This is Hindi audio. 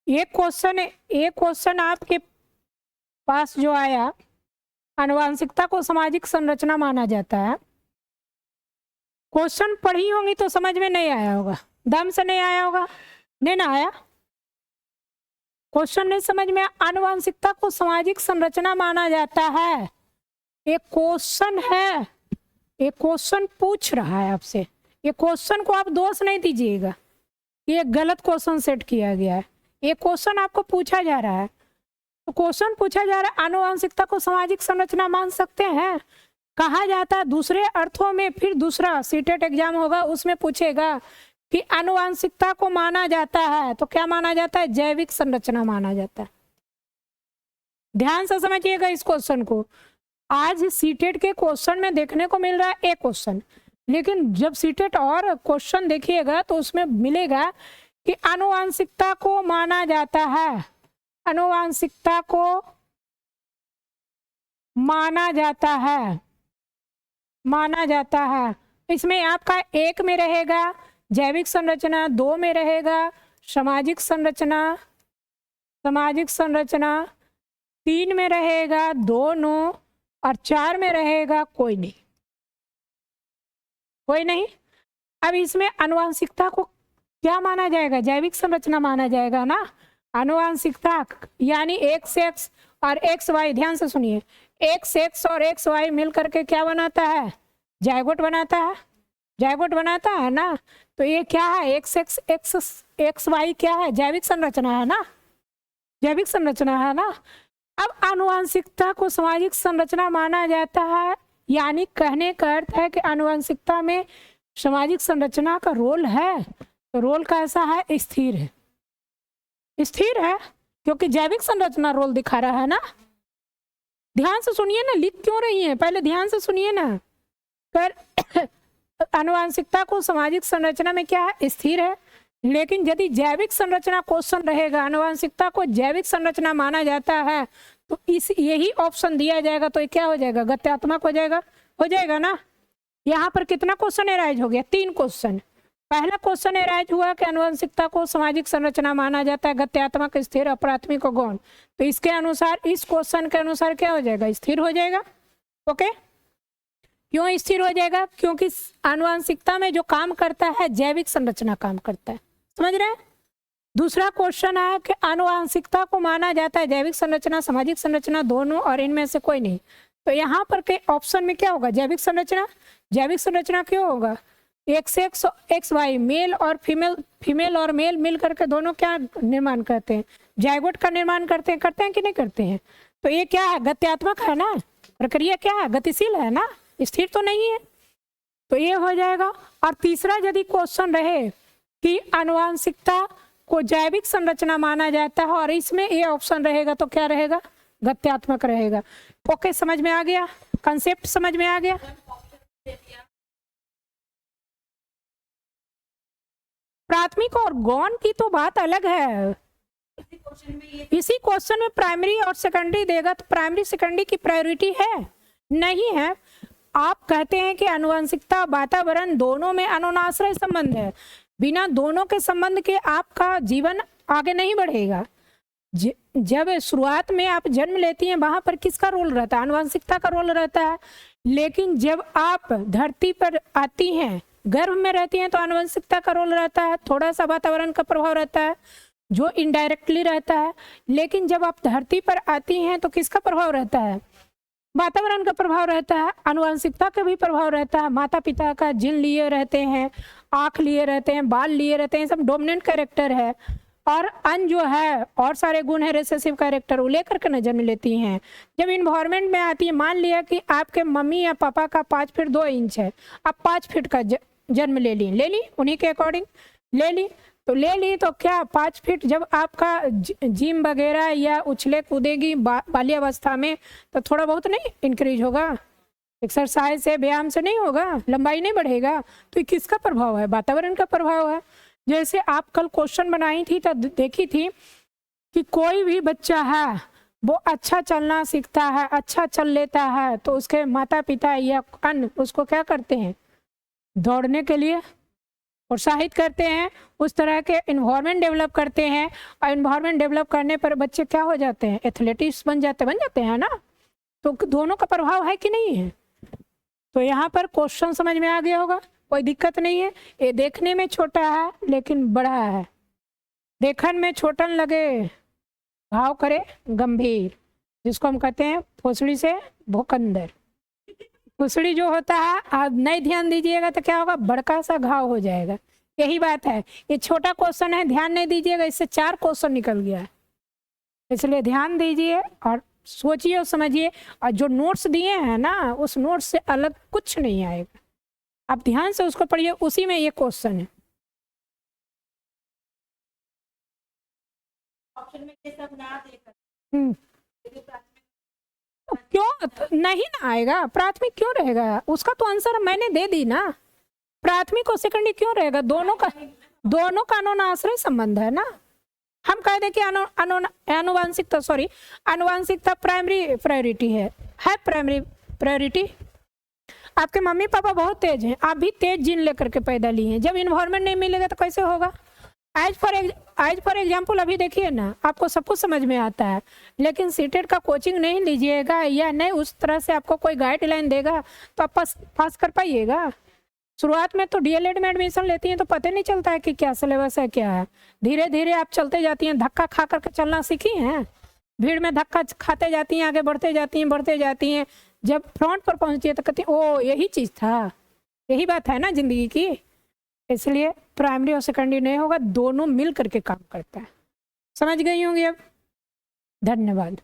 ये क्वेश्चन आपके पास जो आया, आनुवांशिकता को सामाजिक संरचना माना जाता है। क्वेश्चन पढ़ी होंगी तो समझ में नहीं आया होगा, दम से नहीं आया होगा, नहीं ना आया, क्वेश्चन नहीं समझ में। आनुवांशिकता को सामाजिक संरचना माना जाता है, एक क्वेश्चन है, एक क्वेश्चन पूछ रहा है आपसे। ये क्वेश्चन को आप दोष नहीं दीजिएगा, ये गलत क्वेश्चन सेट किया गया है। ये क्वेश्चन आपको पूछा जा रहा है, तो क्वेश्चन पूछा जा रहा है आनुवांशिकता को सामाजिक संरचना मान सकते हैं। कहा जाता है दूसरे अर्थों में, फिर दूसरा सीटेट एग्जाम होगा उसमें पूछेगा कि आनुवांशिकता को माना जाता है तो क्या माना जाता है, जैविक संरचना माना जाता है। ध्यान से समझिएगा इस क्वेश्चन को। आज सीटेट के क्वेश्चन में देखने को मिल रहा है एक क्वेश्चन, लेकिन जब सीटेट और क्वेश्चन देखिएगा तो उसमें मिलेगा कि आनुवांशिकता को माना जाता है, आनुवांशिकता को माना जाता है, माना जाता है। इसमें आपका एक में रहेगा जैविक संरचना, दो में रहेगा सामाजिक संरचना, सामाजिक संरचना, तीन में रहेगा दोनों, और चार में रहेगा कोई नहीं, कोई नहीं। अब इसमें आनुवांशिकता को क्या माना जाएगा, जैविक संरचना माना जाएगा ना। आनुवांशिकता यानी एक्स एक्स और एक्स वाई, ध्यान से सुनिए, एक्स एक्स और एक्स वाई मिल करके क्या बनाता है, जायगोट बनाता है, जायगोट बनाता है ना। तो ये क्या है, X X X X Y क्या है, जैविक संरचना है ना, जैविक संरचना है ना। अब आनुवांशिकता को सामाजिक संरचना माना जाता है, यानी कहने का अर्थ है कि आनुवांशिकता में सामाजिक संरचना का रोल है, तो रोल कैसा है, स्थिर है, स्थिर है, क्योंकि जैविक संरचना रोल दिखा रहा है ना। ध्यान से सुनिए ना, लिख क्यों रही है, पहले ध्यान से सुनिए ना। पर आनुवांशिकता को सामाजिक संरचना में क्या है, स्थिर है। लेकिन यदि जैविक संरचना क्वेश्चन रहेगा, आनुवांशिकता को जैविक संरचना माना जाता है, तो इस यही ऑप्शन दिया जाएगा, तो ये क्या हो जाएगा, गत्यात्मक हो जाएगा, हो जाएगा ना। यहाँ पर कितना क्वेश्चन एराइज हो गया, 3 क्वेश्चन। पहला क्वेश्चन एराइज हुआ कि आनुवंशिकता को सामाजिक संरचना माना जाता है, गत्यात्मक, स्थिर, अप्राथमिक और गौण। तो इसके अनुसार, इस क्वेश्चन के अनुसार क्या हो जाएगा, स्थिर हो जाएगा। ओके, क्यों स्थिर हो जाएगा, क्योंकि आनुवंशिकता में जो काम करता है जैविक संरचना काम करता है, समझ रहे हैं। दूसरा क्वेश्चन है कि आनुवंशिकता को माना जाता है जैविक संरचना, सामाजिक संरचना दोनों, और इनमें से कोई नहीं। तो यहाँ पर के ऑप्शन में क्या होगा, जैविक संरचना। जैविक संरचना क्यों होगा, X X X Y, male और फीमेल, फीमेल और मेल मिल करके दोनों क्या निर्माण करते हैं, जायगोट का निर्माण करते हैं कि नहीं करते हैं। तो ये क्या है, गत्यात्मक है ना, प्रक्रिया क्या है, गतिशील है ना, स्थिर तो नहीं है। तो ये हो जाएगा। और तीसरा यदि क्वेश्चन रहे कि आनुवंशिकता को जैविक संरचना माना जाता है और इसमें ये ऑप्शन रहेगा, तो क्या रहेगा, गत्यात्मक रहेगा। ओके, समझ में आ गया, कंसेप्ट समझ में आ गया। प्राथमिक और गौण की तो बात अलग है, इसी क्वेश्चन में प्राइमरी और सेकेंडरी देगा, तो प्राइमरी सेकेंडरी की प्रायोरिटी है नहीं है। आप कहते हैं कि आनुवंशिकता वातावरण दोनों में अनुनाश्रय संबंध है, बिना दोनों के संबंध के आपका जीवन आगे नहीं बढ़ेगा। जब शुरुआत में आप जन्म लेती हैं वहां पर किसका रोल रहता है, आनुवंशिकता का रोल रहता है। लेकिन जब आप धरती पर आती हैं, गर्भ में रहती हैं, तो आनुवंशिकता का रोल रहता है, थोड़ा सा वातावरण का प्रभाव रहता है जो इनडायरेक्टली रहता है। लेकिन जब आप धरती पर आती हैं तो किसका प्रभाव रहता है, वातावरण का प्रभाव रहता है, आनुवंशिकता का भी प्रभाव रहता है। माता पिता का जीन लिए रहते हैं, आँख लिए रहते हैं, बाल लिए रहते हैं, सब डोमिनेंट कैरेक्टर है। और अन जो है और सारे गुण है रिसेसिव कैरेक्टर, वो लेकर के न जन्म लेती हैं। जब इन्वायरमेंट में आती है, मान लिया कि आपके मम्मी या पापा का 5 फीट 2 इंच है, आप 5 फीट का जन्म ले ली उन्हीं के अकॉर्डिंग ले ली, तो क्या 5 फीट जब आपका जिम वगैरह या उछले कूदेगी बाल्यावस्था में, तो थोड़ा बहुत नहीं इंक्रीज होगा, एक्सरसाइज से, व्यायाम से नहीं होगा, लंबाई नहीं बढ़ेगा। तो ये किसका प्रभाव है, वातावरण का प्रभाव है। जैसे आप कल क्वेश्चन बनाई थी तो देखी थी कि कोई भी बच्चा है वो अच्छा चलना सीखता है, अच्छा चल लेता है, तो उसके माता पिता या अन्य उसको क्या करते हैं, दौड़ने के लिए प्रोत्साहित करते हैं, उस तरह के इन्वायरमेंट डेवलप करते हैं, और इन्वायरमेंट डेवलप करने पर बच्चे क्या हो जाते हैं, एथलेटिक्स बन जाते हैं ना। तो दोनों का प्रभाव है कि नहीं है। तो यहाँ पर क्वेश्चन समझ में आ गया होगा, कोई दिक्कत नहीं है। ये देखने में छोटा है लेकिन बड़ा है, देखन में छोटन लगे घाव करे गंभीर, जिसको हम कहते हैं फुसड़ी से भूखंदर। फुसड़ी जो होता है, आप नहीं ध्यान दीजिएगा तो क्या होगा, बड़का सा घाव हो जाएगा। यही बात है, ये छोटा क्वेश्चन है, ध्यान नहीं दीजिएगा, इससे 4 क्वेश्चन निकल गया है। इसलिए ध्यान दीजिए और सोचिए और समझिए, और जो नोट्स दिए हैं ना, उस नोट्स से अलग कुछ नहीं आएगा। आप ध्यान से उसको पढ़िए, उसी में ये क्वेश्चन है। ऑप्शन में ये सब ना देकर क्यों नहीं ना आएगा, प्राथमिक क्यों रहेगा, उसका तो आंसर मैंने दे दी ना। प्राथमिक और सेकेंडरी क्यों रहेगा, दोनों का अनुनाश्रय संबंध है ना। हम कह दें कि अनुवांशिकता प्राइमरी प्रायोरिटी है प्राइमरी प्रायोरिटी। आपके मम्मी पापा बहुत तेज हैं, आप भी तेज जीन लेकर के पैदा लिए हैं, जब इन्वायरमेंट नहीं मिलेगा तो कैसे होगा। एज फॉर एग्जाम्पल अभी देखिए ना, आपको सब कुछ समझ में आता है, लेकिन सीटेट का कोचिंग नहीं लीजिएगा या नहीं उस तरह से आपको कोई गाइडलाइन देगा तो आप पास कर पाइएगा। शुरुआत में तो डीएलएड में एडमिशन लेती हैं तो पता नहीं चलता है कि क्या सिलेबस है क्या है, धीरे धीरे आप चलते जाती हैं, धक्का खा करके चलना सीखी हैं, भीड़ में धक्का खाते जाती हैं, आगे बढ़ते जाती हैं, जब फ्रंट पर पहुँचती है तो कहती हैं ओ यही चीज़ था। यही बात है ना ज़िंदगी की। इसलिए प्राइमरी और सेकेंडरी नहीं होगा, दोनों मिल करके काम करता है। समझ गई होंगी अब। धन्यवाद।